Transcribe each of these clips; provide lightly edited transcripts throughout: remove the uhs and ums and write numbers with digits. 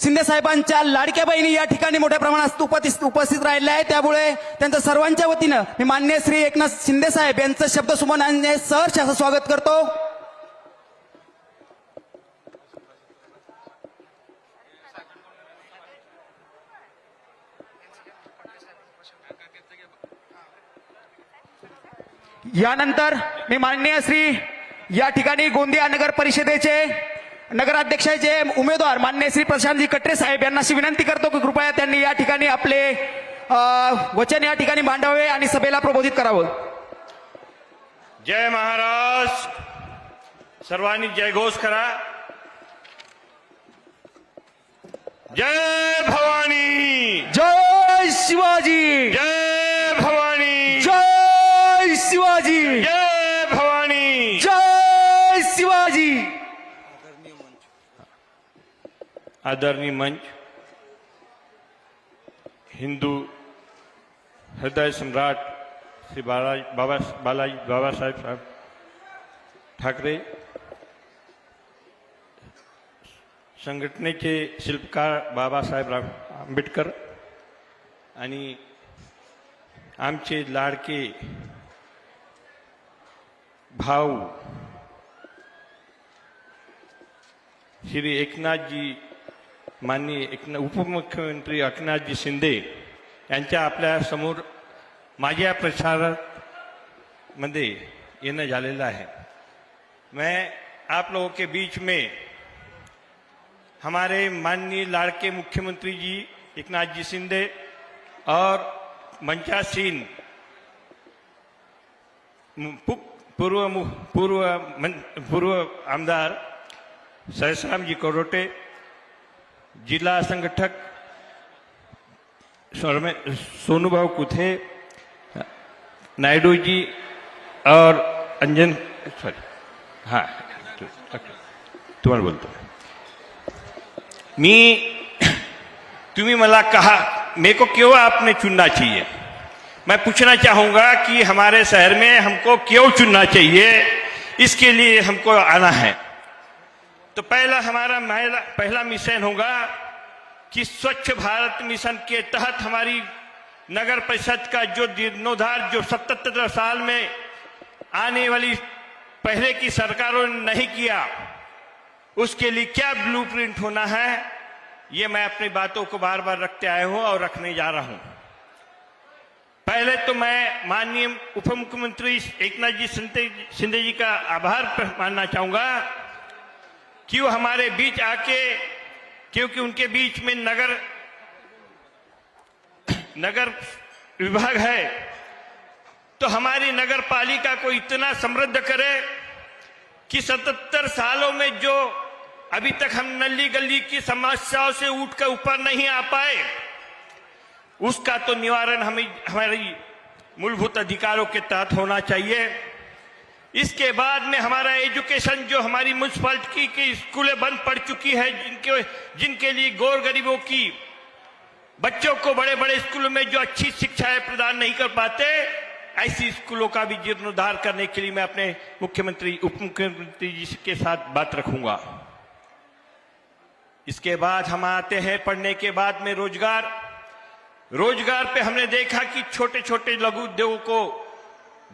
शिंदे साहेबांच्या लाडक्या बहिणी या ठिकाणी मोठ्या प्रमाणात उपस्थित राहिल्या आहेत। त्यामुळे त्यांचं सर्वांच्या वतीनं मी माननीय श्री एकनाथ शिंदे साहेब यांचं शब्दसुमनाने सहर्ष असं स्वागत करतो। यानंतर मी माननीय श्री या ठिकाणी गोंदिया नगर परिषदेचे नगराध्यक्षाचे उमेदवार माननीय श्री प्रशांतजी कटरे साहेब यांना अशी विनंती करतो की कृपया त्यांनी या ठिकाणी आपले वचन या ठिकाणी मांडावे आणि सभेला प्रबोधित करावं। जय महाराज, सर्वांनी जयघोष करा। जय भवानी, जय शिवाजी, जय भवानी, जय शिवाजी, जय भवानी, जय शिवाजी। आदरणीय मंच, हिंदू हृदय सम्राट श्री बाबासाहेब ठाकरे संघटनेचे शिल्पकार बाबासाहेब आंबेडकर आणि आमचे लाडके भाऊ श्री एकनाथजी माननीय उपमुख्यमंत्री एकनाथजी शिंदे यांच्या आपल्या समोर माझ्या प्रचारामध्ये येणं झालेलं आहे। मैं आप लोगों के बीच में हमारे माननीय लाड़के मुख्यमंत्री जी एकनाथ जी शिंदे और मंचासीन पूर्व आमदार सहसराम जी करोटे, जिला संगठक सोनूभाऊ कुथे, नायडू जी और अंजन हाँ तुम्हाला बोलतो मी। तुम्ही मला कहा मेरे को क्यों आपने चुनना चाहिए, मैं पूछना चाहूंगा कि हमारे शहर में हमको क्यों चुनना चाहिए, इसके लिए हमको आना है। तो पहला मिशन होगा कि स्वच्छ भारत मिशन के तहत हमारी नगर परिषद का जो जीर्णोद्धार जो 77 साल में आने वाली पहले की सरकारों ने नहीं किया, उसके लिए क्या ब्लूप्रिंट होना है, ये मैं अपनी बातों को बार बार रखते आया हूं और रखने जा रहा हूं। पहले तो मैं माननीय उप मुख्यमंत्री एकनाथ जी शिंदे जी का आभार मानना चाहूंगा कि वो हमारे बीच आके, क्योंकि उनके बीच में नगर विभाग है, तो हमारी नगर पालिका को इतना समृद्ध करे कि 77 सालों में जो अभी तक हम नली गली की समस्याओं से उठकर ऊपर नहीं आ पाए, उसका तो निवारण हमारी मूलभूत अधिकारों के तहत होना चाहिए। इसके बाद में हमारा एजुकेशन, जो हमारी म्यूनिसिपैलिटी की स्कूलें बंद पड़ चुकी है, जिनके लिए गौर गरीबों की बच्चों को बड़े बड़े स्कूलों में जो अच्छी शिक्षाएं प्रदान नहीं कर पाते, ऐसी स्कूलों का भी जीर्णोद्धार करने के लिए मैं अपने मुख्यमंत्री उप मुख्यमंत्री जी के साथ बात रखूंगा। इसके बाद हम आते हैं पढ़ने के बाद में रोजगार पे हमने देखा कि छोटे छोटे लघु उद्योगों को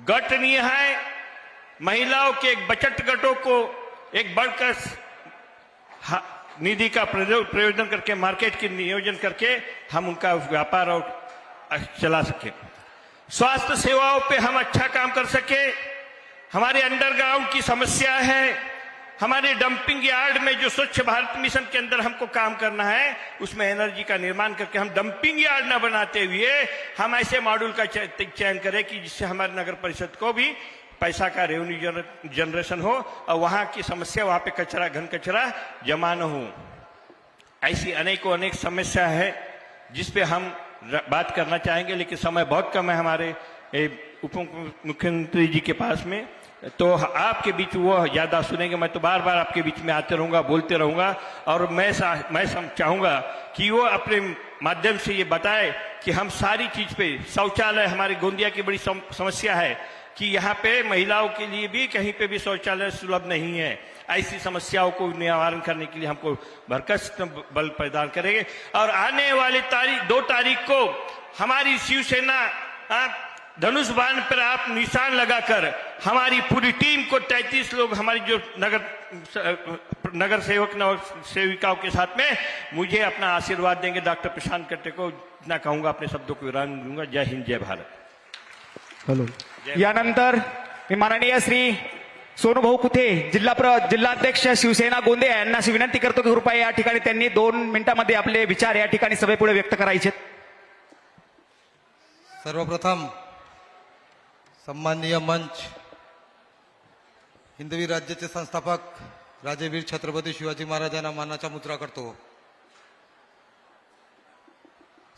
गट नहीं है, महिलाओं के एक बचत गटों को एक बढ़कर निधि का प्रयोजन करके, मार्केट की नियोजन करके हम उनका व्यापार और चला सके। स्वास्थ्य सेवाओं पे हम अच्छा काम कर सके। हमारे अंडरग्राउंड की समस्या है, हमारे डंपिंग यार्ड में जो स्वच्छ भारत मिशन के अंदर हमको काम करना है, उसमें एनर्जी का निर्माण करके हम डंपिंग यार्ड न बनाते हुए हम ऐसे मॉड्यूल का चयन करें कि जिससे हमारे नगर परिषद को भी पैसा का रेवेन्यू जनरेशन हो और वहां की समस्या, वहां पे कचरा, घन कचरा जमा न हो। ऐसी अनेक समस्या है जिसपे हम बात करना चाहेंगे, लेकिन समय बहुत कम है हमारे उप मुख्यमंत्री जी के पास में, तो आपके बीच वो ज्यादा सुनेंगे। मैं तो बार बार आपके बीच में आते रहूंगा, बोलते रहूंगा, और मैं चाहूंगा कि वो अपने माध्यम से ये बताए कि हम सारी चीज पे, शौचालय हमारे गोंदिया की बड़ी समस्या है, कि यहाँ पे महिलाओं के लिए भी कहीं पे भी शौचालय सुलभ नहीं है। ऐसी समस्याओं को निवारण करने के लिए हमको भरकस बल प्रदान करेंगे। और आने वाली 2 तारीख को हमारी शिवसेना धनुष बाण पर आप निशान लगाकर हमारी पूरी टीम को 33 लोग हमारी जो नगर सेवक नगर सेविकाओं के साथ में मुझे अपना आशीर्वाद देंगे। डॉक्टर प्रशांत कट्टे को इतना कहूंगा, अपने शब्दों को विराम दूंगा। जय हिंद, जय भारत। हॅलो। यानंतर मी माननीय श्री सोनूभाऊ कुथे जिल्हाध्यक्ष शिवसेना गोंदिया यांना अशी विनंती करतो की कृपया या ठिकाणी त्यांनी 2 मिनिटांमध्ये आपले विचार या ठिकाणी सभेपुढे व्यक्त करायचे। सर्वप्रथम सन्माननीय मंच, हिंदवी राज्याचे संस्थापक राजेवीर छत्रपती शिवाजी महाराजांना मानाचा मुद्रा करतो।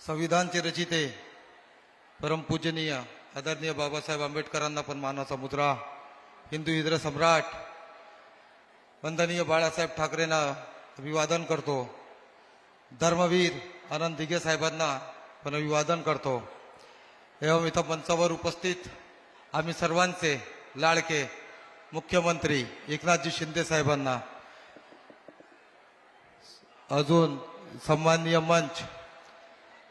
संविधानचे रचिते परमपूजनीय आदरणीय बाबासाहेब आंबेडकरांना पण मानाचा मुद्रा, हिंदू हिजर सम्राट वंदनीय बाळासाहेब ठाकरेंना अभिवादन करतो। धर्मवीर आनंद दिघे साहेबांना पण अभिवादन करतो। एवं इथं मंचावर उपस्थित आम्ही सर्वांचे लाडके मुख्यमंत्री एकनाथजी शिंदे साहेबांना, अजून सन्माननीय मंच,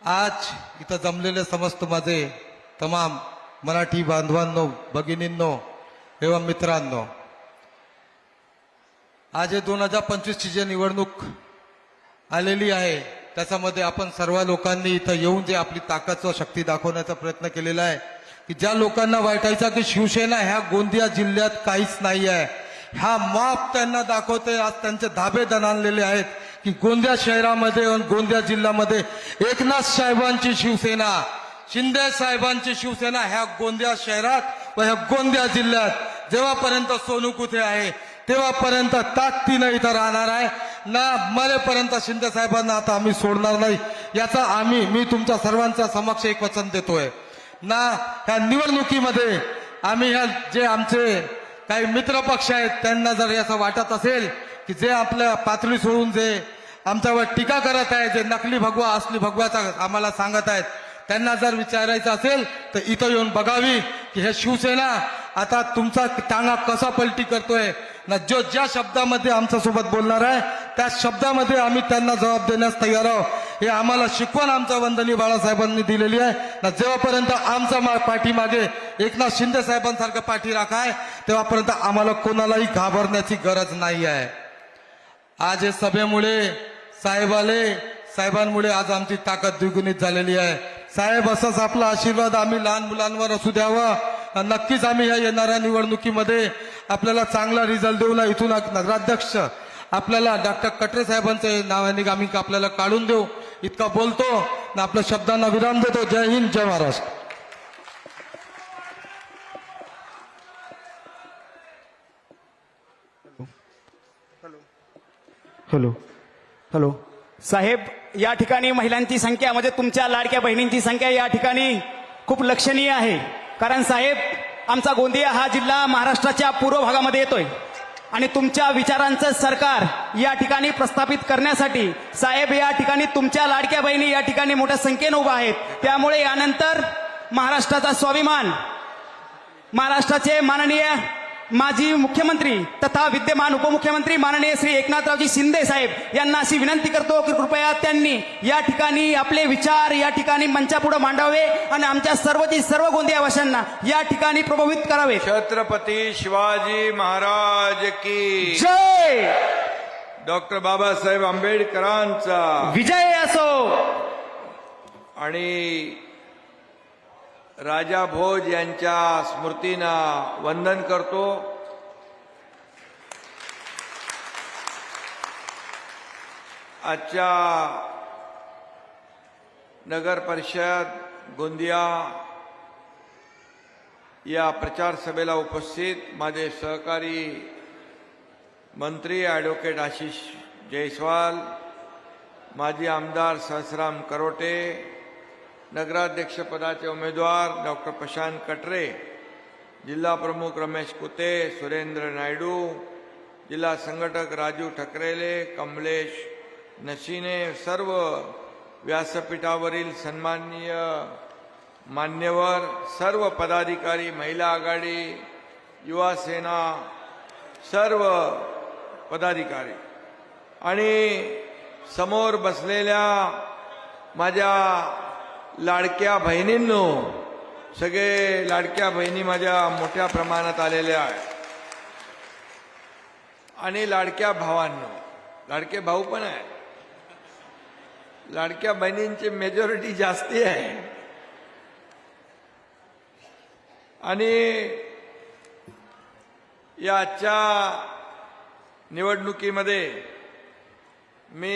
आज इथं जमलेले समस्त माझे तमाम मराठी बांधवांनो, भगिनींनो एवं मित्रांनो, आज 2025 ची जी निवडणूक आलेली आहे त्याच्यामध्ये आपण सर्व लोकांनी इथं येऊन जे आपली ताकद व शक्ती दाखवण्याचा प्रयत्न केलेला आहे की ज्या लोकांना वाटायचा की शिवसेना ह्या गोंदिया जिल्ह्यात काहीच नाही आहे, हा माप त्यांना दाखवते। आज त्यांचे धाबे दणाणलेले आहेत की गोंदिया शहरामध्ये आणि गोंदिया जिल्ह्यामध्ये एकनाथ साहेबांची शिवसेना, शिंदे साहेबांची शिवसेना ह्या गोंदिया शहरात व ह्या गोंदिया जिल्ह्यात जेव्हापर्यंत सोनू कुठे आहे तेव्हापर्यंत ताकदीनं इथं राहणार आहे ना, मरेपर्यंत शिंदे साहेबांना आता आम्ही सोडणार नाही, याचा मी तुमच्या सर्वांच्या समक्ष एक वचन देतोय ना। ह्या निवडणुकीमध्ये आम्ही ह्या जे आमचे काही मित्र पक्ष आहेत त्यांना जर याचं वाटत असेल की जे आपल्या पातळी सोडून जे आमच्यावर टीका करत आहे, जे नकली भगवा असली भगव्याचा आम्हाला सांगत आहेत, त्यांना जर विचारायचं असेल तर इथं येऊन बघावी की हे शिवसेना आता तुमचा टांगा कसा पलटी करतोय ना। जो ज्या शब्दामध्ये आमच्यासोबत बोलणार आहे त्या शब्दामध्ये आम्ही त्यांना जबाब देण्यास तयार आहोत। हे आम्हाला शिकवण आमच्या वंदनीय बाळासाहेबांनी दिलेली आहे ना। जेव्हापर्यंत आमचा पाठीमागे एकनाथ शिंदे साहेबांसारखं पाठी राखा आहे तेव्हापर्यंत आम्हाला कोणालाही घाबरण्याची गरज नाही आहे। आज हे सभेमुळे साहेबांमुळे आज आमची ताकद द्विगुणित झालेली आहे। साहेब, असाच आपला आशीर्वाद आम्ही लहान मुलांवर असू द्यावा। नक्कीच आम्ही या येणाऱ्या निवडणुकीमध्ये आपल्याला चांगला रिझल्ट देऊ ना। इथून नगराध्यक्ष आपल्याला डॉक्टर कटरे साहेबांचे नावाने आम्ही आपल्याला काढून देऊ, इतका बोलतो ना आपल्या शब्दांना विराम देतो। जय हिंद, जय महाराष्ट्र। हॅलो साहेब, या ठिकाणी महिलांची संख्या म्हणजे तुमच्या लाडक्या बहिणींची संख्या या ठिकाणी खूप लक्षणीय आहे। कारण साहेब, आमचा गोंदिया हा जिल्हा महाराष्ट्राच्या पूर्व भागामध्ये येतोय आणि तुमच्या विचारांचं सरकार या ठिकाणी प्रस्थापित करण्यासाठी साहेब या ठिकाणी तुमच्या लाडक्या बहिणी या ठिकाणी मोठ्या संख्येने उभा आहेत। त्यामुळे यानंतर महाराष्ट्राचा स्वाभिमान, महाराष्ट्राचे माननीय माजी मुख्यमंत्री तथा विद्यमान उपमुख्यमंत्री माननीय श्री एकनाथरावजी शिंदे साहेब यांना अशी विनंती करतो की कृपया त्यांनी या ठिकाणी आपले विचार या ठिकाणी मंचापुढे मांडावे आणि आमच्या सर्व गोंदियावासियांना या ठिकाणी प्रभावित करावे। छत्रपती शिवाजी महाराज की जय। डॉक्टर बाबासाहेब आंबेडकरांचा विजय असो। आणि राजा भोज यांच्या स्मृतींना वंदन करतो। आजच्या नगर परिषद गोंदिया या प्रचार सभेला उपस्थित माझे सहकारी मंत्री ॲडव्होकेट आशिष जयस्वाल, माजी आमदार सहस्राम करोटे, नगराध्यक्ष पदाचे उमेदवार डॉक्टर प्रशांत कटरे, जिल्हा प्रमुख रमेश कुते, सुरेंद्र नायडू, जिल्हा संघटक राजू ठकरेले, कमलेश नशिने, सर्व व्यासपीठावरील सन्माननीय मान्यवर सर्व पदाधिकारी, महिला आघाडी, युवा सेना, सर्व पदाधिकारी आणि समोर बसलेल्या माझ्या लाडक्या बहिणींनो, सगळे लाडक्या बहिणी माझ्या मोठ्या प्रमाणात आलेल्या आहेत आणि लाडक्या भावांनो, लाडके भाऊ पण आहे, लाडक्या बहिणींची मेजॉरिटी जास्ती आहे आणि या आजच्या निवडणुकीमध्ये मी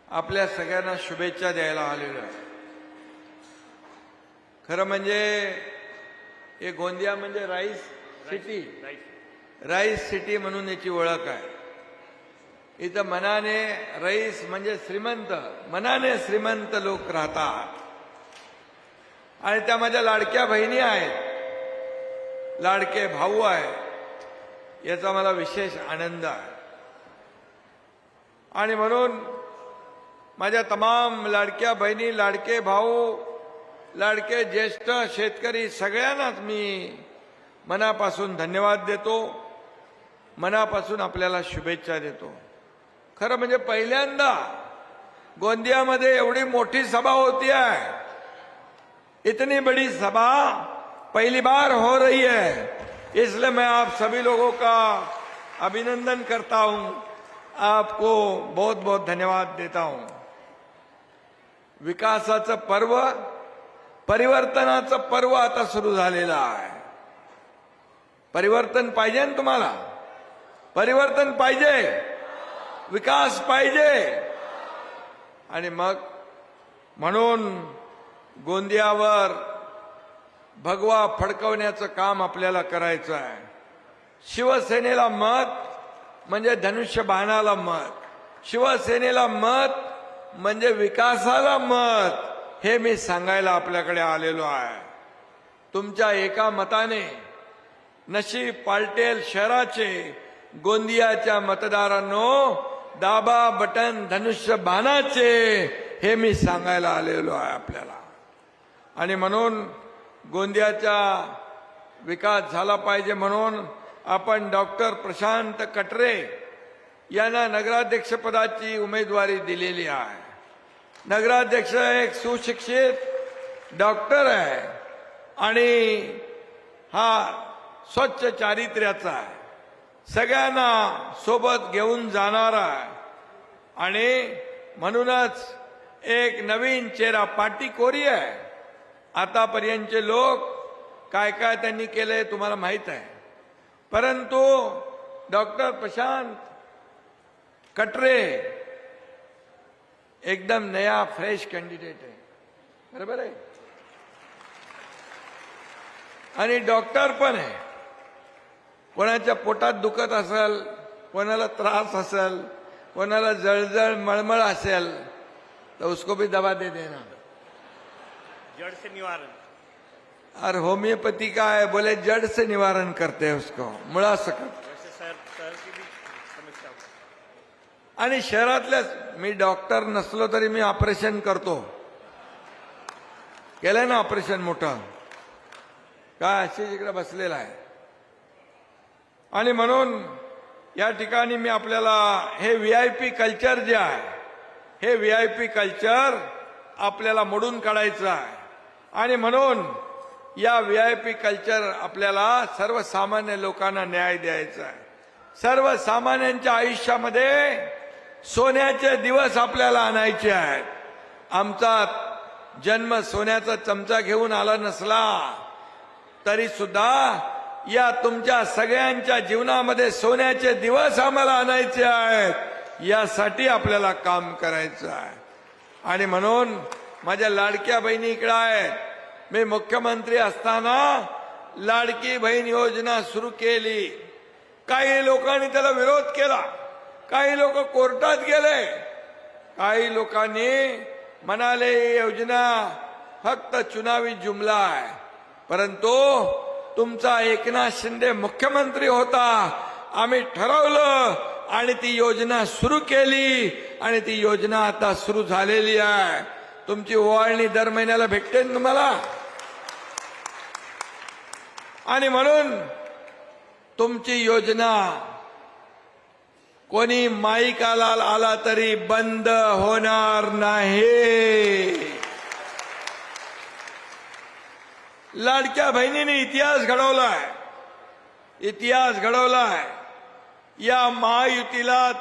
आपल्या सगळ्यांना शुभेच्छा द्यायला आलेलो आहे. खरं म्हणजे हे गोंदिया म्हणजे राईस सिटी, राईस सिटी म्हणून याची ओळख आहे. इथं मनाने रईस म्हणजे श्रीमंत, मनाने श्रीमंत लोक राहतात आणि त्या माझ्या लाडक्या बहिणी आहेत, लाडके भाऊ आहेत, याचा मला विशेष आनंद आहे. आणि म्हणून माझ्या तमाम लाडक्या बहिणी, लाडके भाऊ, लाडके ज्येष्ठ शेतकरी सगळ्यांनाच मी मनापासून धन्यवाद देतो, मनापासून आपल्याला शुभेच्छा देतो. खरं म्हणजे पहिल्यांदा गोंदियामध्ये एवढी मोठी सभा होती है, इतनी बड़ी सभा पहली बार हो रही है, इसलिए मैं आप सभी लोगों का अभिनंदन करता हूं, आपको बहुत बहुत धन्यवाद देता हूं. विकासाचं पर्व, परिवर्तनाचं पर्व आता सुरू झालेलं आहे. परिवर्तन पाहिजे ना तुम्हाला, परिवर्तन पाहिजे, विकास पाहिजे आणि मग म्हणून गोंदियावर भगवा फडकवण्याचं काम आपल्याला करायचं आहे. शिवसेनेला मत म्हणजे धनुष्यबाणाला मत, शिवसेनेला मत म्हणजे विकासाला मत, हे मी सांगायला आपल्याकडे आलेलो आहे. तुमच्या एका मताने नशीब पालटेल शहराचे गोंदियाच्या मतदारांनो दाबा बटन धनुष्य बाणाचे, हे मी सांगायला आलेलो आहे आपल्याला. आणि म्हणून गोंदियाचा विकास झाला पाहिजे म्हणून आपण डॉक्टर प्रशांत कटरे यांना नगराध्यक्षपदाची उमेदवारी दिलेली आहे. नगराध्यक्ष एक सुशिक्षित डॉक्टर आहे आणि हा स्वच्छ चारित्र्याचा आहे, सगळ्यांना सोबत घेऊन जाणारा आहे आणि म्हणूनच एक नवीन चेहरा, पाटी कोरी आहे. आतापर्यंतचे लोक काय काय त्यांनी केलंय तुम्हाला माहित आहे, परंतु डॉक्टर प्रशांत कटरे एकदम नया फ्रेश कॅन्डिडेट आहे, बरोबर आहे, आणि डॉक्टर पण आहे. कोणाच्या पोटात दुखत असेल, कोणाला त्रास असेल, कोणाला जळजळ मळमळ असेल तो उसको भी दवा दे देना, जड़ से निवारण. और होम्योपैथी का है, बोले जड़ से निवारण करते हैं उसको, मुळा सकत. वैसे शहर की भी समस्या होती. आणि शहरातल्या, मी डॉक्टर नसलो तरी मी ऑपरेशन करतो, केलंय ना ऑपरेशन मोठं, काय अशी इकडे बसलेला आहे. आणि म्हणून या ठिकाणी मी आपल्याला हे व्हीआयपी कल्चर जे आहे, हे व्हीआयपी कल्चर आपल्याला मोडून काढायचं आहे. आणि म्हणून या व्हीआयपी कल्चर आपल्याला सर्वसामान्य लोकांना न्याय द्यायचा आहे. सर्वसामान्यांच्या आयुष्यामध्ये सोन्याचे दिवस आपल्याला आणायचे आहेत. आमचा जन्म सोन्याचा चमचा घेऊन आला नसला तरी सुद्धा या तुमच्या सगळ्यांच्या जीवनामध्ये सोन्याचे दिवस आम्हाला आणायचे आहेत. यासाठी आपल्याला काम करायचं आहे. आणि म्हणून माझ्या लाडक्या बहिणी इकडे आहेत. मी मुख्यमंत्री असताना लाडकी बहीण योजना सुरू केली. काही लोकांनी त्याला विरोध केला, काही लोक कोर्टात गेले, काही लोकांनी म्हणाले ही योजना फक्त चुनावी जुमला आहे. परंतु तुमचा एकनाथ शिंदे मुख्यमंत्री होता, आम्ही ठरवलं आणि ती योजना सुरू केली आणि ती योजना आता सुरू झालेली आहे. तुमची ओवाळणी दर महिन्याला भेटते ना तुम्हाला. आणि म्हणून तुमची योजना कोणी माईकाला आला तरी बंद होणार नाही. लाडक्या बहिणीने इतिहास घडवलाय, इतिहास घडवलाय. या महायुतीला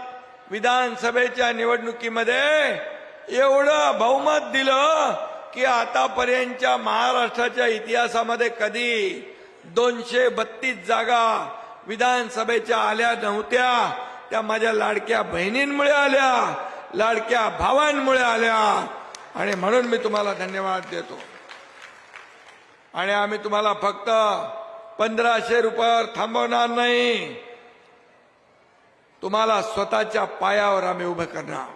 विधानसभेच्या निवडणुकीमध्ये एवढं बहुमत दिलं की आतापर्यंतच्या महाराष्ट्राच्या इतिहासामध्ये कधी 232 जागा विधानसभेच्या आल्या नव्हत्या. त्या माझ्या लाडक्या बहिणींमुळे आल्या, लाडक्या भावांमुळे आल्या. आणि म्हणून मी तुम्हाला धन्यवाद देतो. आणि आम्ही तुम्हाला फक्त 1500 रुपयावर थांबवणार नाही, तुम्हाला स्वतःच्या पायावर आम्ही उभं करणार.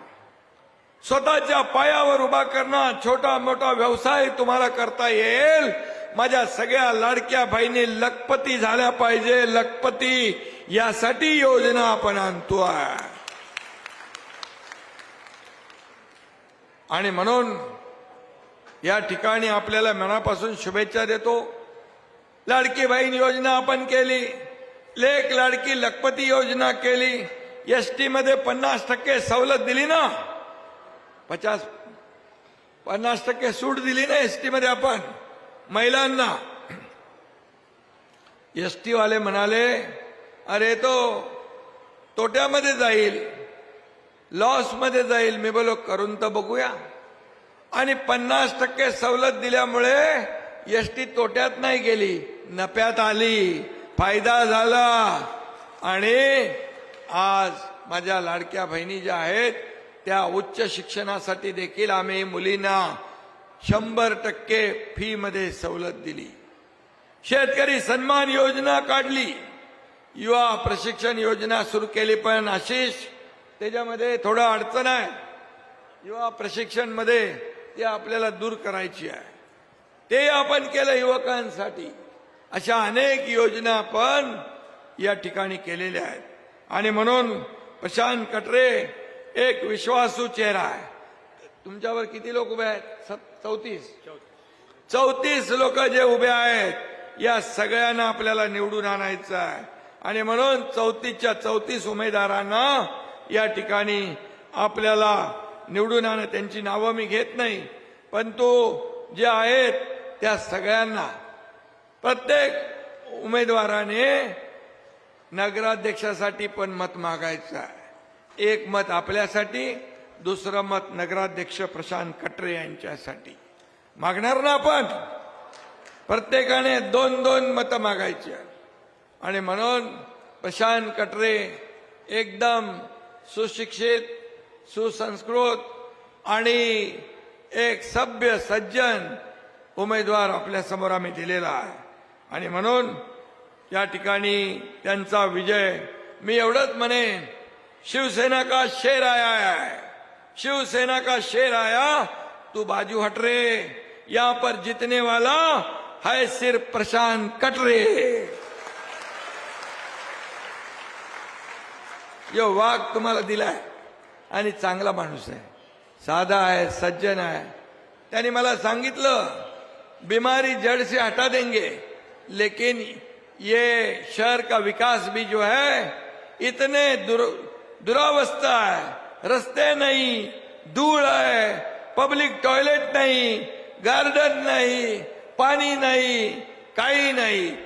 स्वतःच्या पायावर उभा करणार. छोटा मोठा व्यवसाय तुम्हाला करता येईल. माझ्या सगळ्या लाडक्या बहिणी लखपती झाल्या पाहिजे, लखपती. यासाठी योजना आपण आणतोय. आणि म्हणून या ठिकाणी आपल्याला मनापासून शुभेच्छा देतो. लाडकी बहीण योजना आपण केली, लेक लाडकी लखपती योजना केली, एसटी मध्ये 50% सवलत दिली ना, 50% सूट दिली ना एसटी मध्ये आपण महिलांना. एसटी वाले म्हणाले अरे तो तोट्यामध्ये जाईल, लॉस मध्ये जाईल. मी बोलो करून तर बघूया. आणि 50% सवलत दिल्यामुळे एसटी तोट्यात नाही गेली, नफ्यात आली, फायदा झाला. आणि आज माझ्या लाडक्या बहिणी ज्या आहेत त्या उच्च शिक्षणासाठी देखील आम्ही मुलींना 100% फी मध्ये सवलत दिली. शेतकरी सन्मान योजना काढली, युवा प्रशिक्षण योजना सुरू केली. पण आशिष त्याच्यामध्ये थोडं अडचण आहे. युवा प्रशिक्षण मध्ये ते आपल्याला दूर करायची आहे. ते आपण केलं युवकांसाठी. अशा अनेक योजना आपण या ठिकाणी केलेल्या आहेत. आणि म्हणून प्रशांत कटरे एक विश्वासू चेहरा आहे. तुमच्यावर किती लोक उभे आहेत? 34 लोक जे उभे आहेत, या सगळ्यांना आपल्याला निवडून आणायचं आहे. आणि म्हणून 34च्या 34 उमेदवारांना या ठिकाणी आपल्याला निवडून आणा. त्यांची नावं मी घेत नाही, परंतु जे आहेत त्या सगळ्यांना प्रत्येक उमेदवाराने नगराध्यक्षासाठी पण मत मागायचं आहे. एक मत आपल्यासाठी, दुसरं मत नगराध्यक्ष प्रशांत कटरे यांच्यासाठी मागणार ना आपण. प्रत्येकाने 2-2 मतं मागायची. आणि म्हणून प्रशांत कटरे एकदम सुशिक्षित, सुसंस्कृत आणि एक सभ्य सज्जन उमेदवार आपल्या समोर आम्ही दिलेला आहे. आणि म्हणून या ठिकाणी त्यांचा विजय. मी एवढंच म्हणेन, शिवसेना का शेर आया है, शिवसेना का शेर आया, तू बाजू हट रे. यहाँ पर जीतने वाला है सिर्फ प्रशांत कटरे. यो वाघ तुम्हाला दिलाय. आणि चांगला माणूस आहे, साधा आहे, सज्जन आहे. त्यांनी मला सांगितलं बीमारी जड़ से हटा देंगे, लेकिन ये शहर का विकास भी जो है इतने दुरावस्था है. रस्ते नहीं, धूल है, पब्लिक टॉयलेट नहीं, गार्डन नहीं, पाणी नहीं, काही नाही.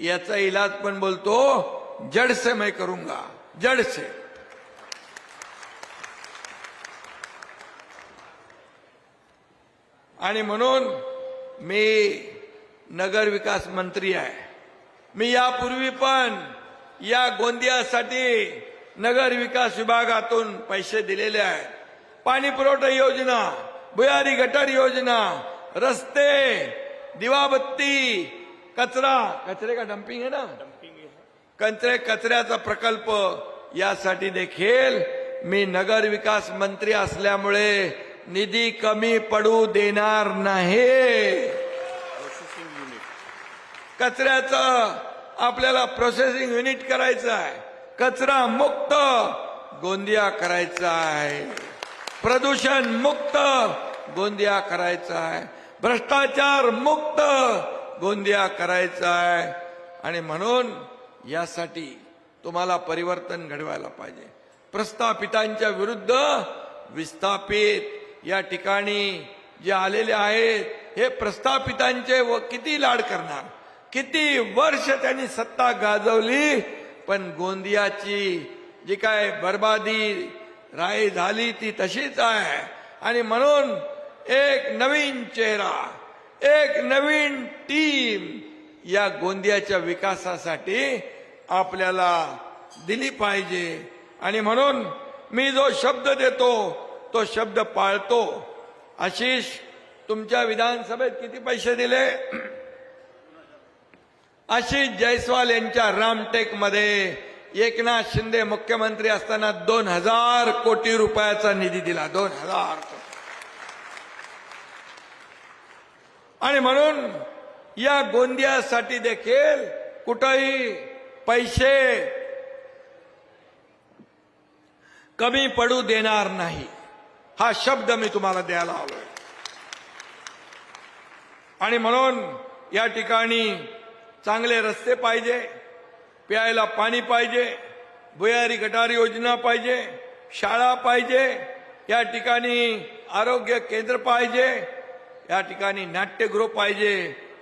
याचा इलाज पण बोलतो जड़ से मैं करूंगा, जड़ से. आणि म्हणून मी नगर विकास मंत्री आहे. मी यापूर्वी पण या गोंदियासाठी नगर विकास विभागातून पैसे दिलेले आहेत. पाणी पुरवठा योजना, भुयारी गटर योजना, रस्ते, दिवाबत्ती, कचरे का डंपिंग है ना, कचऱ्याचा प्रकल्प, यासाठी देखील मी नगर विकास मंत्री असल्यामुळे निधी कमी पडू देणार नाही. कचऱ्याचं आपल्याला प्रोसेसिंग युनिट करायचं आहे. कचरा मुक्त गोंदिया करायचा आहे. प्रदूषण मुक्त गोंदिया करायचा आहे, भ्रष्टाचार मुक्त गोंदिया करायचा आहे. आणि म्हणून यासाठी तुम्हाला परिवर्तन घडवायला पाहिजे. प्रस्थापितांच्या विरुद्ध विस्थापित या ठिकाणी जे आलेले आहेत, हे प्रस्थापितांचे व किती लाड करणार, किती वर्ष त्यांनी सत्ता गाजवली, पण गोंदियाची जी काय बर्बादी राय झाली ती तशीच आहे. आणि म्हणून एक नवीन चेहरा, एक नवीन टीम या गोंदियाच्या विकासासाठी आपल्याला दिली पाहिजे. आणि म्हणून मी जो शब्द देतो तो शब्द पाळतो. आशिष, तुमच्या विधानसभेत किती पैसे दिले? आशिष जयस्वाल यांच्या रामटेक मध्ये एकनाथ शिंदे मुख्यमंत्री असताना 2000 कोटी रुपयाचा निधी दिला. 2000 कोटी. आणि म्हणून या गोंदियासाठी देखील कुठेही पैसे कमी पडू देणार नाही, हा शब्द मी तुम्हाला द्यायला आलोय. आणि म्हणून या ठिकाणी चांगले रस्ते पाहिजे, प्यायला पाणी पाहिजे, भुयारी गटार योजना पाहिजे, शाळा पाहिजे, या ठिकाणी आरोग्य केंद्र पाहिजे, या ठिकाणी नाट्यगृह पाहिजे.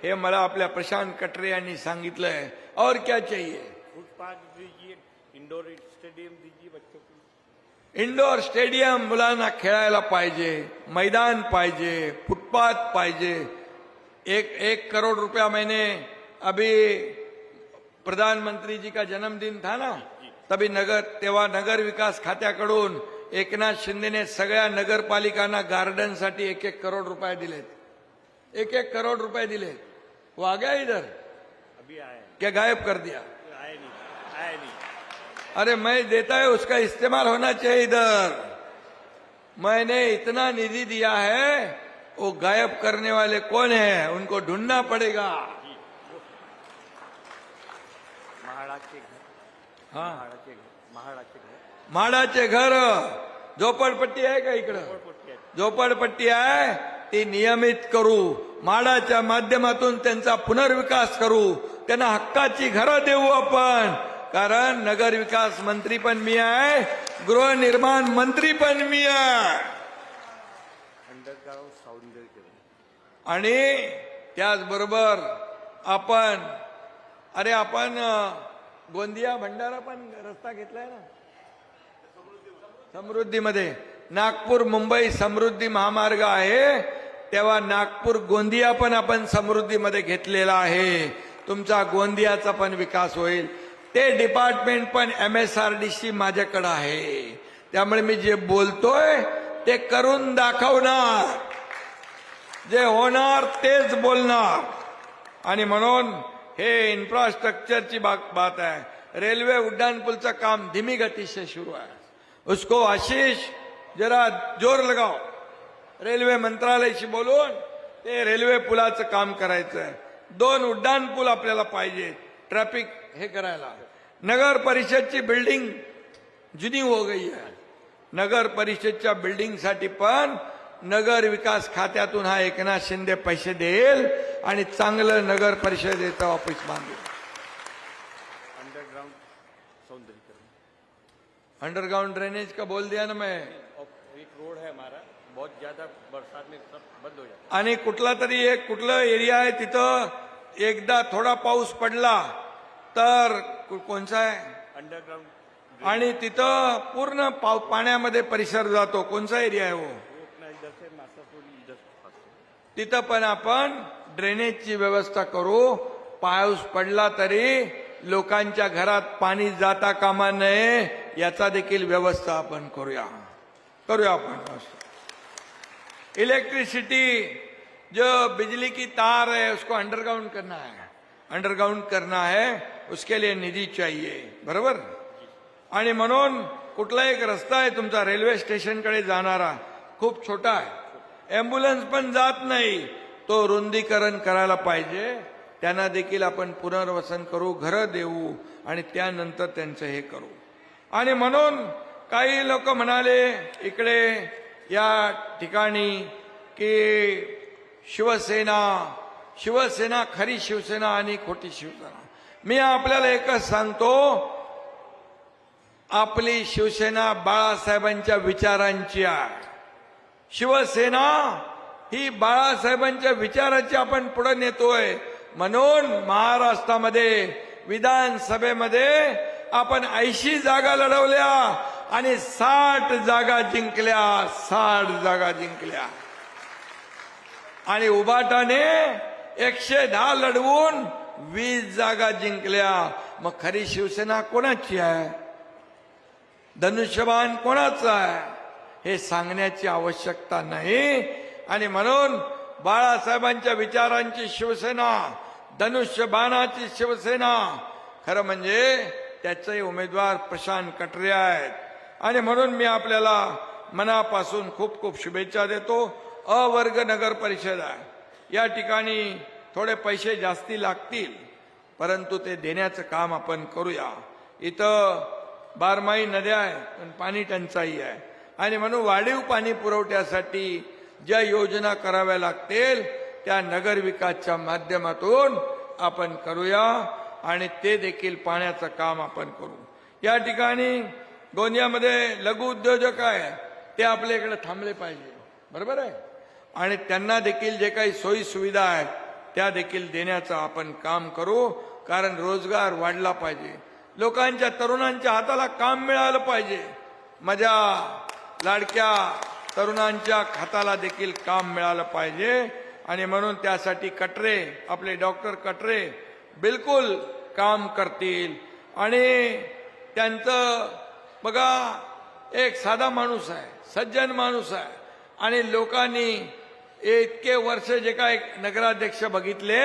हे मला आपल्या प्रशांत कटरे यांनी सांगितलंय. और क्या चाहिए? फुटपाथ दीजिए, इंडोर स्टेडियम दीजिए बच्चों को. इंडोर स्टेडियम मुलांना खेळायला पाहिजे, मैदान पाहिजे, फुटपाथ पाहिजे. एक करोड़ रुपया मैंने अभी प्रधानमंत्री जी का जन्मदिन था ना, तभी तेव्हा नगर विकास खात्याकडून एकनाथ शिंदेने सगळ्या नगरपालिकांना गार्डन साठी 1-1 करोड़ रुपए दिलेत. 1-1 करोड़ रुपए दिले. वो आ गया इधर? अभी आया क्या गायब कर दिया? आया नहीं. अरे मैं देता है, उसका इस्तेमाल होना चाहिए इधर. मैंने इतना निधि दिया है, वो गायब करने वाले कौन है, उनको ढूंढना पड़ेगा. महाराष्ट्र के घर. हाँ, महाराष्ट्र के घर. म्हाडाचे घर, झोपडपट्टी आहे का इकडं? झोपडपट्टी आहे ती नियमित करू. म्हाडाच्या माध्यमातून त्यांचा पुनर्विकास करू. त्यांना हक्काची घरं देऊ आपण. कारण नगर विकास मंत्री पण मी आहे, गृहनिर्माण मंत्री पण मी आहे. अंडरग्राउंड सौंदर्य. आणि त्याचबरोबर आपण गोंदिया भंडारा पण रस्ता घेतलाय ना समृद्धीमध्ये. नागपूर मुंबई समृद्धी महामार्ग आहे, तेव्हा नागपूर गोंदिया पण आपण समृद्धीमध्ये घेतलेला आहे. तुमचा गोंदियाचा पण विकास होईल. ते डिपार्टमेंट पण MSRDC माझ्याकडे आहे. त्यामुळे मी जे बोलतोय ते करून दाखवणार, जे होणार तेच बोलणार. आणि म्हणून हे इन्फ्रास्ट्रक्चरची बात आहे. रेल्वे उड्डाणपूलचं काम धीमी गती से शुरू है, उसको आशीष जरा जोर लगाओ. रेल्वे मंत्रालयाशी बोलून ते रेल्वे पुलाचं काम करायचं आहे. 2 उड्डाणपूल आपल्याला पाहिजे ट्रॅफिक हे करायला. नगर परिषदची बिल्डिंग जुनी हो गई आहे. नगर परिषदच्या बिल्डिंगसाठी पण नगर विकास खात्यातून हा एकनाथ शिंदे पैसे देईल आणि चांगलं नगर परिषदेचं ऑफिस बांधेल. अंडरग्राउंड सौंदर्यीकरण. अंडरग्राउंड ड्रेनेज का बोल दिया ना मैं. एक रोड है हमारा, बहुत ज्यादा बरसात में सब बंद हो जाता आणि कुठला तरी एक कुठलं एरिया आहे तिथं एकदा थोडा पाऊस पडला तर कोणचा आहे है. अंडरग्राउंड आणि तिथं पूर्ण पाण्यामध्ये परिसर जातो. कोणचा एरिया आहे वो? अपना इधर से मासापुर इधर से. तिथं पण आपण ड्रेनेजची व्यवस्था करू. पाऊस पडला तरी लोकांच्या घरात पाणी जाता कामा नये याचा देखील व्यवस्था आपण करूया आपण. इलेक्ट्रिसिटी जो बिजली की तार है उसको अंडरग्राउंड करना है, उसके लिए निधी चाहिए. बरोबर. आणि म्हणून कुठला एक रस्ता आहे तुमचा रेल्वे स्टेशनकडे जाणारा, खूप छोटा आहे, एम्ब्युलन्स पण जात नाही, तो रुंदीकरण करायला पाहिजे. त्यांना देखील आपण पुनर्वसन करू, घरं देऊ आणि त्यानंतर त्यांचं हे करू. आणि म्हणून काही लोक म्हणाले इकडे या ठिकाणी की शिवसेना खरी शिवसेना आणि खोटी शिवसेना. मी आपल्याला एकच सांगतो, आपली शिवसेना बाळासाहेबांच्या विचारांची आहे. शिवसेना ही बाळासाहेबांच्या विचाराची आपण पुढे नेतोय. म्हणून महाराष्ट्रामध्ये विधानसभेमध्ये आपण 80 जागा लढवल्या आणि 60 जागा जिंकल्या. 60 जागा जिंकल्या आणि उबाटाने 110 लढवून 20 जागा जिंकल्या. मग खरी शिवसेना कोणाची आहे, धनुष्यबाण कोणाचं आहे, हे सांगण्याची आवश्यकता नाही. आणि म्हणून बाळासाहेबांच्या विचारांची शिवसेना, धनुष्यबाणाची शिवसेना, खरं म्हणजे त्याचे उमेदवार प्रशांत कटरे आहेत. आणि म्हणून मी आपल्याला मनापासून खूप खूप शुभेच्छा देतो. अवर्ग नगर परिषद आहे, या ठिकाणी थोडे पैसे जास्ती लागतील, परंतु ते देण्याचं काम आपण करूया. इथं 12माही नद्या आहे पण पाणी टंचाई आहे. आणि म्हणून वाढीव पाणी पुरवठ्यासाठी ज्या योजना कराव्या लागतील त्या नगर विकासच्या माध्यमातून आपण करूया आणि ते देखील पाण्याचं काम आपण करू. या ठिकाणी गोंदियामध्ये लघु उद्योजक आहे ते आपल्या इकडे थांबले पाहिजे, बरोबर आहे. आणि त्यांना देखील जे काही सोयी सुविधा आहेत त्या देखील देण्याचं आपण काम करू. कारण रोजगार वाढला पाहिजे, लोकांच्या तरुणांच्या हाताला काम मिळालं पाहिजे. माझ्या लाडक्या तरुणांच्या हाताला देखील काम मिळालं पाहिजे. आणि म्हणून त्यासाठी कटरे, आपले डॉक्टर कटरे बिलकुल काम करतील. आणि त्यांचं बघा, एक साधा माणूस आहे, सज्जन माणूस आहे. आणि लोकांनी इतके वर्ष जे काय नगराध्यक्ष बघितले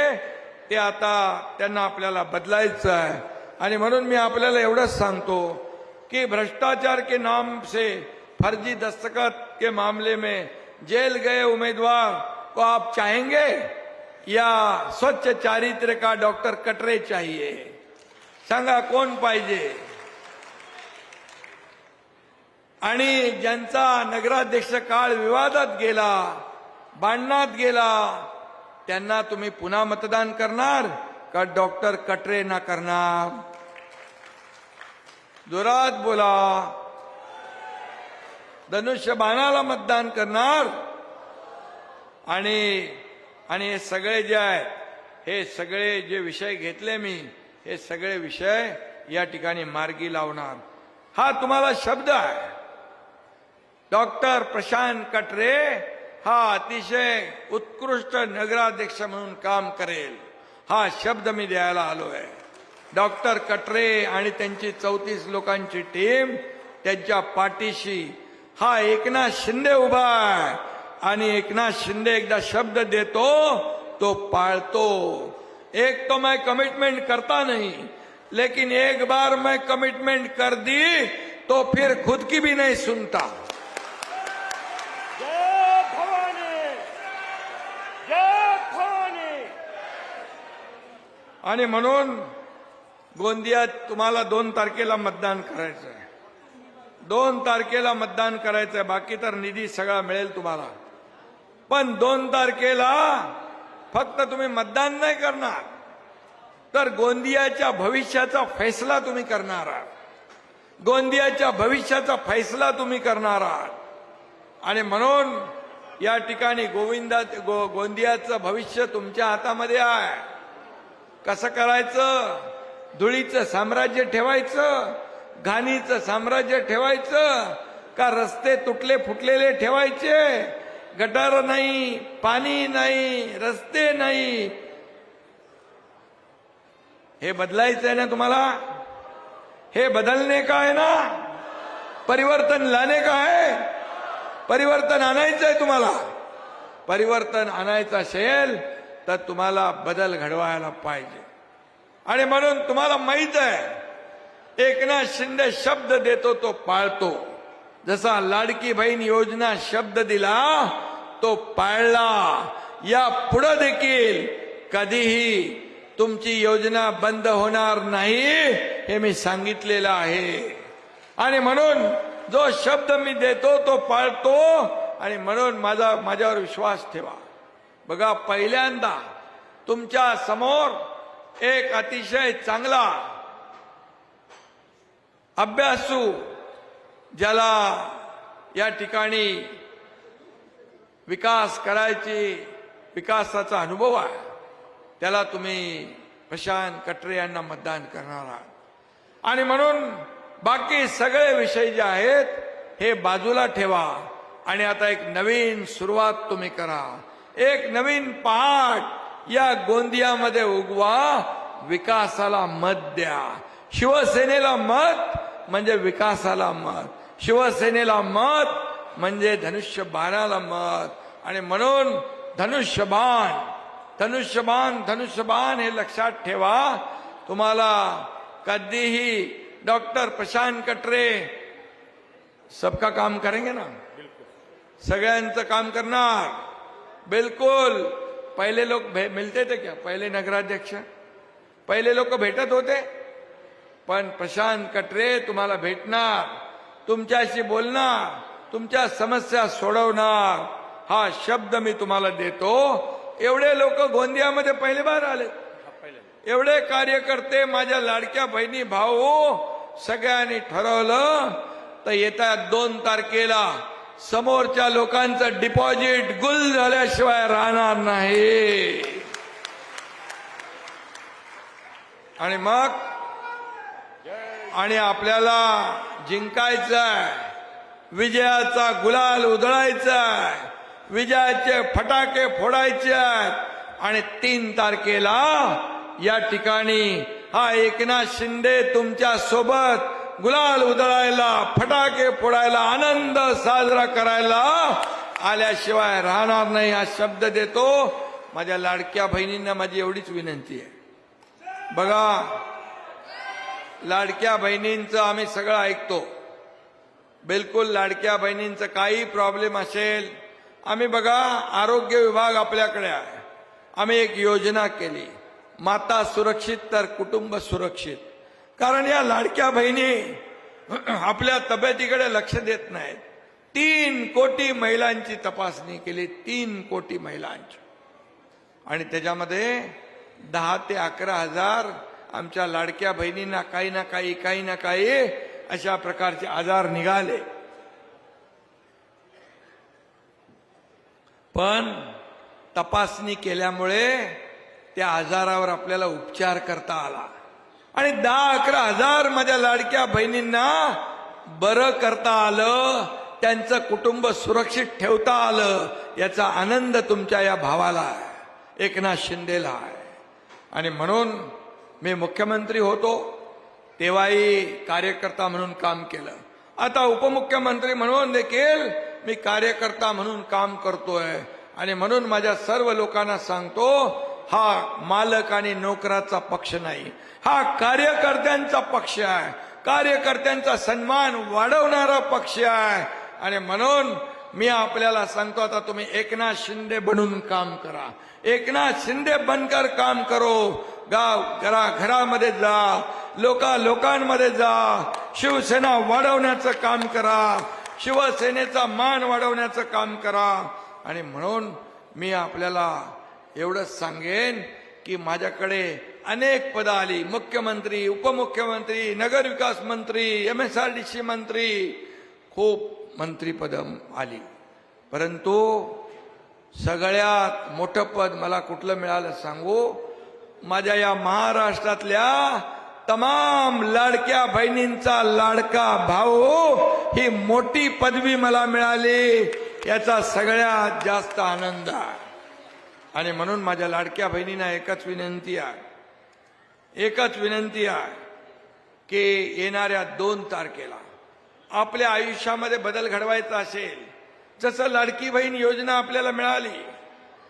ते आता त्यांना आपल्याला बदलायचं आहे. आणि म्हणून मी आपल्याला एवढंच सांगतो कि भ्रष्टाचार के नाम से फर्जी दस्तखत के मामले में जेल गए उम्मीदवार को आप चाहेंगे या स्वच्छ चारित्र का डॉक्टर कटरे चाहिए? सांगा कोण पाहिजे? आणि ज्यांचा नगराध्यक्ष काळ विवादात गेला, भांडणात गेला, त्यांना तुम्ही पुन्हा मतदान करणार का डॉक्टर कटरेंना करणार? जोरात बोला. धनुष्यबाणाला मतदान करणार? आणि हे सगळे जे आहेत, हे सगळे जे विषय घेतले मी, हे सगळे विषय या ठिकाणी मार्गी लावणार. हा तुम्हाला शब्द आहे. डॉक्टर प्रशांत कटरे हा अतिशय उत्कृष्ट नगराध्यक्ष म्हणून काम करेल, हा शब्द मी द्यायला आलोय. डॉक्टर कटरे आणि त्यांची 34 लोकांची टीम, त्यांच्या पाठीशी हा एकनाथ शिंदे उभा आहे. आणि एकनाथ शिंदे एकदा शब्द देतो तो पाळतो. एक तो मैं कमिटमेंट करता नहीं, लेकिन एक बार मैं कमिटमेंट कर दी तो फिर खुद की भी नहीं सुनता. जय भवानी, जय भवानी. आणि म्हणून गोंदियात तुम्हाला 2 तारखेला मतदान करायचं आहे. 2 तारखेला मतदान करायचं आहे. बाकी तर निधी सगळा मिळेल तुम्हाला. पण 2 तारखेला फक्त तुम्ही मतदान नाही करणार, तर गोंदियाच्या भविष्याचा फैसला तुम्ही करणार आहात. गोंदियाच्या भविष्याचा फैसला तुम्ही करणार आहात. आणि म्हणून या ठिकाणी गोंदियाचं भविष्य तुमच्या हातामध्ये आहे. कसं करायचं? धुळीचं साम्राज्य ठेवायचं, घाणीचं साम्राज्य ठेवायचं का रस्ते तुटले फुटलेले ठेवायचे? गटार नाही, पाणी नाही, रस्ते नाही, हे बदलायचं आहे ना तुम्हाला? हे बदलणे का आहे ना? परिवर्तन लाने का है? परिवर्तन आणायचं आहे तुम्हाला. परिवर्तन आणायचं असेल तर तुम्हाला बदल घडवायला पाहिजे. आणि म्हणून तुम्हाला माहित आहे, एकनाथ शिंदे शब्द देतो तो पाळतो. जसा लाडकी बहीण योजना शब्द दिला तो पाळला. या पुढे देखील कधीही तुमची योजना बंद होणार नाही, हे मी सांगितलेलं आहे. आणि म्हणून जो शब्द मी देतो तो पाळतो. आणि म्हणून माझ्यावर विश्वास ठेवा. बघा, पहिल्यांदा तुमच्या समोर एक अतिशय चांगला अभ्यासू, ज्याला या ठिकाणी विकासाचा अनुभव आहे, त्याला तुम्ही प्रशांत कटरे यांना मतदान करणार आहात. आणि म्हणून बाकी सगळे विषय जे आहेत हे बाजूला ठेवा आणि आता एक नवीन सुरुवात तुम्ही करा. एक नवीन पहाट या गोंदियामध्ये उगवा. विकासाला मत द्या. शिवसेनेला मत म्हणजे विकासाला मत. शिवसेनेला मत म्हणजे धनुष्यबाणाला मत. आणि म्हणून धनुष्यबाण हे लक्षात ठेवा. तुम्हाला कधीही डॉक्टर प्रशांत कटरे सबका काम करेंगे ना, सगळ्यांचं काम करणार. बिलकुल. पहिले लोक मिलते थे क्या? पहिले नगराध्यक्ष, पहिले लोक भेटत होते. पण प्रशांत कटरे तुम्हाला भेटणार, तुमच्याशी बोलणार, तुमच्या समस्या सोडवणार. हा शब्द मी तुम्हाला देतो. एवढे लोक गोंदियामध्ये पहिली बार आले. एवढे कार्यकर्ते, माझ्या लाडक्या बहिणी भाऊ, सगळ्यांनी ठरवलं तर येत्या 2 तारखेला समोरच्या लोकांचं डिपॉझिट गुल झाल्याशिवाय राहणार नाही. आणि मग आपल्याला जिंकायचंय, विजयाचा गुलाल उधळायचाय, विजयाचे फटाके फोडायचे आहेत. आणि 3 तारखेला या ठिकाणी हा एकनाथ शिंदे तुमच्या सोबत गुलाल उधळायला, फटाके फोडायला, आनंद साजरा करायला आल्याशिवाय राहणार नाही. हा शब्द देतो. माझ्या लाडक्या बहिणींना माझी एवढीच विनंती आहे. बघा, लाडक्या बहिणींचं आम्ही सगळं ऐकतो. बिलकुल लाडक्या बहिणींचं काही प्रॉब्लेम असेल, आम्ही बघा, आरोग्य विभाग आपल्याकडे आहे. आम्ही एक योजना केली, माता सुरक्षित तर कुटुंब सुरक्षित. कारण या लाडक्या बहिणी आपल्या तब्येतीकडे लक्ष देत नाहीत. 3 कोटी महिलांची तपासणी केली, 3 कोटी महिलांची. आणि त्याच्यामध्ये 10 ते 11 हजार आमच्या लाडक्या बहिणींना काही ना काही अशा प्रकारचे आजार निघाले. पण तपासणी केल्यामुळे त्या आजारावर आपल्याला उपचार करता आला. आणि 10-11 हजार माझ्या लाडक्या बहिणींना बरं करता आलं, त्यांचं कुटुंब सुरक्षित ठेवता आलं. याचा आनंद तुमच्या या भावाला आहे, एकनाथ शिंदेला आहे. आणि म्हणून मी मुख्यमंत्री होतो तेव्हाही कार्यकर्ता म्हणून काम केलं. आता उपमुख्यमंत्री म्हणून देखील मी कार्यकर्ता म्हणून काम करतोय. आणि म्हणून माझ्या सर्व लोकांना सांगतो, हा मालक आणि नोकराचा पक्ष नाही, हा कार्यकर्त्यांचा पक्ष आहे. कार्यकर्त्यांचा सन्मान वाढवणारा पक्ष आहे. आणि म्हणून मी आपल्याला सांगतो, आता तुम्ही एकनाथ शिंदे बनून काम करा. एकनाथ शिंदे बनकर काम करो. गाव घरामध्ये जा, लोकांमध्ये जा. शिवसेना वाढवण्याचं काम करा, शिवसेनेचा मान वाढवण्याचं काम करा. आणि म्हणून मी आपल्याला एवढंच सांगेन की माझ्याकडे अनेक पदं आली, मुख्यमंत्री, उपमुख्यमंत्री, नगरविकास मंत्री, MSRDC मंत्री, खूप मंत्रीपदं आली. परंतु सगळ्यात मोठं पद मला कुठलं मिळालं सांगू? माझ्या या महाराष्ट्रातल्या तमाम लाडक्या बहिणींचा लाडका भाऊ ही मोठी पदवी मला मिळाली. याचा सगळ्यात जास्त आनंद आहे. आणि म्हणून माझ्या लाडक्या बहिणींना एकच विनंती आहे की येणाऱ्या 2 तारखेला आपल्या आयुष्यामध्ये बदल घडवायचा असेल, जसं लाडकी बहीण योजना आपल्याला मिळाली,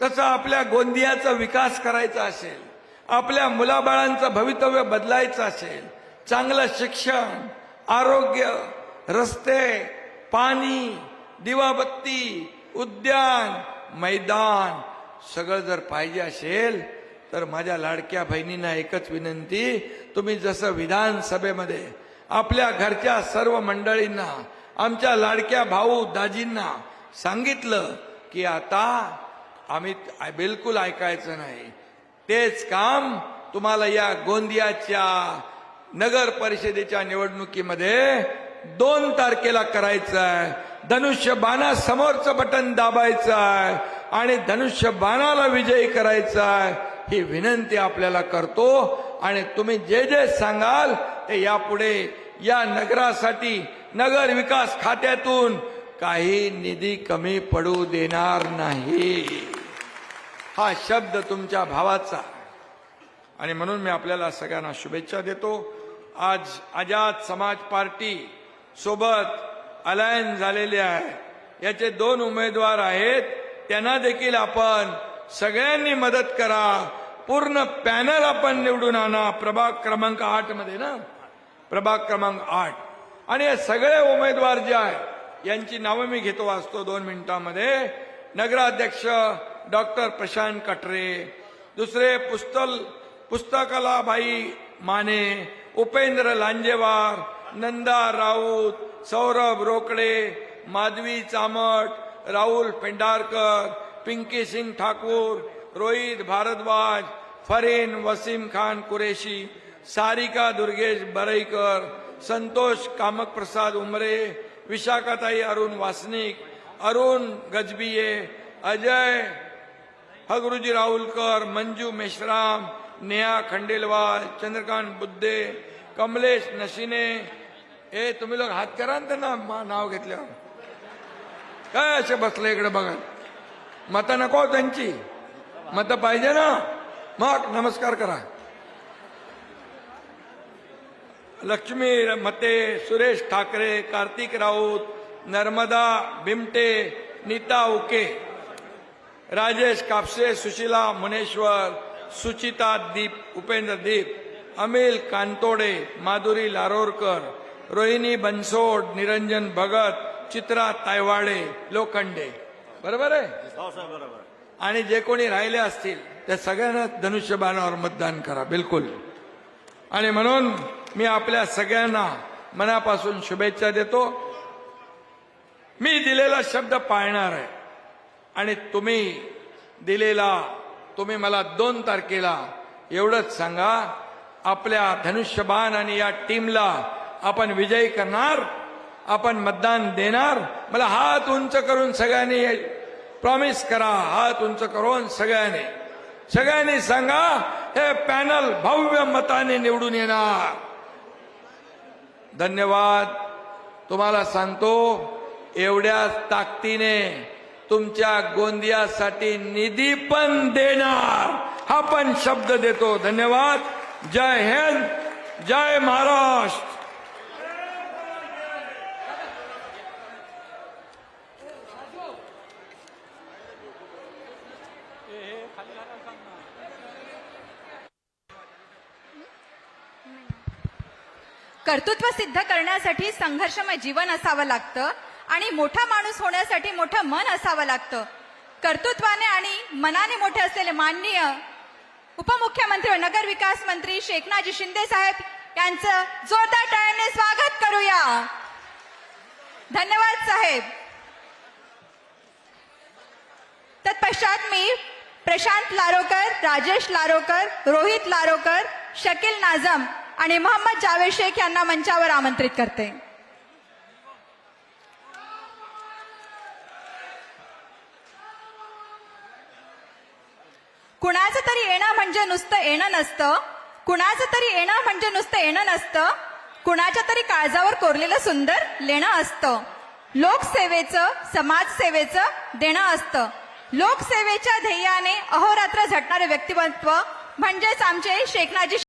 तसं आपल्या गोंदियाचा विकास करायचा असेल, आपल्या मुलाबाळांचं भवितव्य बदलायचं असेल, चांगलं शिक्षण, आरोग्य, रस्ते, पाणी, दिवाबत्ती, उद्यान, मैदान सगळं जर पाहिजे असेल तर माझ्या लाडक्या बहिणींना एकच विनंती, तुम्ही जसं विधानसभेमध्ये आपल्या घरच्या सर्व मंडळींना, आमच्या लाडक्या भाऊ दाजींना सांगितलं की आता आम्ही बिलकुल ऐकायचं नाही. तेच काम तुम्हाला या गोंदियाच्या नगर परिषदेच्या निवडणुकीमध्ये 2 तारखेला करायचं आहे. धनुष्यबाणा समोरचं बटन दाबायचं आहे आणि धनुष्यबाणाला विजयी करायचा आहे ही विनंती आपल्याला करतो. आणि तुम्ही जे जे सांगाल ते यापुढे या नगरासाठी नगर विकास खात्यातून काही निधी कमी पडू देणार नाही. हा शब्द तुमच्या भावाचा. आणि म्हणून मी आपल्याला सगळ्यांना शुभेच्छा देतो. आज आझाद समाज पार्टी सोबत अलायन्स झालेले आहे. याचे 2 उमेदवार आहेत. त्यांना देखील आपण सगळ्यांनी मदत करा. पूर्ण पॅनल आपण निवडून आणा. प्रभाग क्रमांक 8 मध्ये ना, प्रभाग क्रमांक 8. आणि हे सगळे उमेदवार जे आहेत यांची नावं मी घेतो, वाचतो 2 मिनिटांमध्ये. नगराध्यक्ष डॉक्टर प्रशांत कटरे, दुसरे पुस्तकलाबाई माने, उपेंद्र लांजेवार, नंदा राऊत, सौरभ रोकडे, माधवी चामट, राहुल पेंढारकर, पिंकी सिंग ठाकूर, रोहित भारद्वाज, फरीन वसीम खान कुरेशी, सारिका दुर्गेश बरईकर, संतोष कामक प्रसाद उमरे, विशाखाताई अरुण वासनिक, अरुण गजबिये, अजय हगरुजी राहुलकर, मंजू मेश्राम, नेहा खंडेलवाल, चंद्रकांत बुद्धे, कमलेश नशिने. ए तुम्ही लोक हात करा ना त्यांना नाव घेतल्यावर. काय असे बसले इकडे बघा. मतं नको त्यांची, मतं पाहिजे ना. मग नमस्कार करा. लक्ष्मी मते, सुरेश ठाकरे, कार्तिक राऊत, नर्मदा बिमटे, नीता उके, राजेश कापसे, सुशीला मुनेश्वर, सुचिता दीप, उपेंद्र दीप, अमिल कांतोडे, माधुरी लारोरकर, रोहिणी बनसोड, निरंजन भगत, चित्रा तायवाडे, लोखंडे. बरोबर आहे. आणि जे कोणी राहिले असतील त्या सगळ्यांना धनुष्यबाणावर मतदान करा. बिलकुल. आणि म्हणून मी आपल्या सगळ्यांना मनापासून शुभेच्छा देतो. मी दिलेला शब्द पाळणार आहे. आणि तुम्ही मला 2 तारखेला एवढंच सांगा, आपल्या धनुष्यबाण आणि या टीमला आपण विजयी करणार, आपण मतदान देणार. मला हात उंच करून सगळ्यांनी प्रॉमिस करा. हात उंच करून सगळ्यांनी सांगा, हे पॅनल भव्य मताने निवडून येणार. धन्यवाद. तुम्हाला सांगतो, एवढ्या ताकदीने तुमच्या गोंदियासाठी निधी पण देणार हा पण शब्द देतो. धन्यवाद. जय हिंद, जय महाराष्ट्र. कर्तृत्व सिद्ध करण्यासाठी संघर्षमय जीवन असावं लागतं आणि मोठा माणूस होण्यासाठी मोठं मन असावं लागतं. कर्तृत्वाने आणि मनाने मोठे असलेले माननीय उपमुख्यमंत्री व नगर विकास मंत्री शेखनाजी शिंदे साहेब यांचं जोरदार टाळ्याने स्वागत करूया. धन्यवाद साहेब. तत्पश्चात मी प्रशांत लारोकर, राजेश लारोकर, रोहित लारोकर, शकील नाझम आणि मोहम्मद जावेद शेख यांना मंचावर आमंत्रित करते. कुणाचं तरी येणं म्हणजे नुसतं येणं नसतं. कुणाचं तरी येणं म्हणजे नुसतं येणं नसतं. कुणाच्या तरी काळजावर कोरलेलं सुंदर लेणं असतं. लोकसेवेचं, समाजसेवेचं देणं असतं. लोकसेवेच्या ध्येयाने अहोरात्र झटणारे व्यक्तिमत्व म्हणजेच आमचे शेखनाजी